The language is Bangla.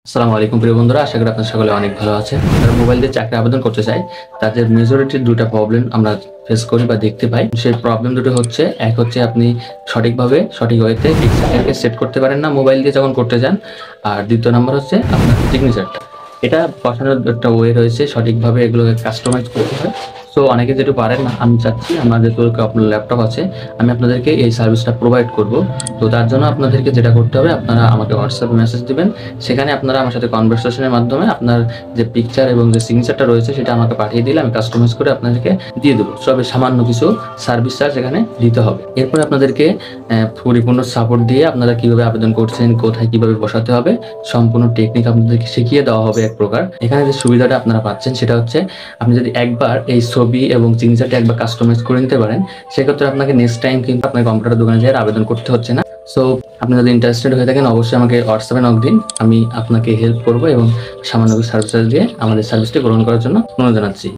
আসসালামু আলাইকুম প্রিয় বন্ধুরা, আশা করি আপনারা সকলে অনেক ভালো আছেন। যারা মোবাইল দিয়ে চাকরি আবেদন করতে চায় তাদের মেজরিটির ২টা প্রবলেম আমরা ফেস করি বা দেখতে পাই। সেই প্রবলেম দুটো হচ্ছে, এক হচ্ছে আপনি সঠিকভাবে সঠিক ওয়েতে পিক্সেলকে সেট করতে পারেন না মোবাইল দিয়ে যখন করতে যান। আর দ্বিতীয় নাম্বার হচ্ছে আপনার সিগনেচারটা। এটা বসানোর একটা ওয়ে রয়েছে, সঠিকভাবে এগুলোকে কাস্টমাইজ করতে হয়। সো অনেকে যেটা পারেন না, আমি চাচ্ছি আমার যেহেতু আপনার ল্যাপটপ আছে, আমি আপনাদেরকে এই সার্ভিসটা প্রোভাইড করব। তো তার জন্য আপনাদেরকে যেটা করতে হবে, আপনারা আমাকে হোয়াটসঅ্যাপে মেসেজ দিবেন। সেখানে আপনারা আমার সাথে কনভারসেশনের মাধ্যমে আপনার যে পিকচার এবং যে সিগনেচারটা রয়েছে সেটা আমাকে পাঠিয়ে দিলে আমি কাস্টমাইজ করে আপনাদেরকে দিয়ে দেবো। তবে সামান্য কিছু সার্ভিস চার্জ এখানে দিতে হবে। এরপরে আপনাদেরকে পরিপূর্ণ সাপোর্ট দিয়ে আপনারা কিভাবে আবেদন করছেন, কোথায় কিভাবে বসাতে হবে, সম্পূর্ণ টেকনিক আপনাদেরকে শিখিয়ে দেওয়া হবে এক প্রকার। এখানে যে সুবিধাটা আপনারা পাচ্ছেন সেটা হচ্ছে, আপনি যদি একবার এই ছবি এবং সিগনেচারটা একবার কাস্টমাইজ করে নিতে পারেন, সেক্ষেত্রে আপনাকে নেক্সট টাইম কিন্তু আপনার কম্পিউটার দোকানে যেয়ে আবেদন করতে হচ্ছে না। সো আপনি যদি ইন্টারেস্টেড হয়ে থাকেন, অবশ্যই আমাকে হোয়াটসঅ্যাপে নক দিন। আমি আপনাকে হেল্প করব এবং সামান্য সার্ভিস দিয়ে আমাদের সার্ভিসটি গ্রহণ করার জন্য অনুরোধ জানাচ্ছি।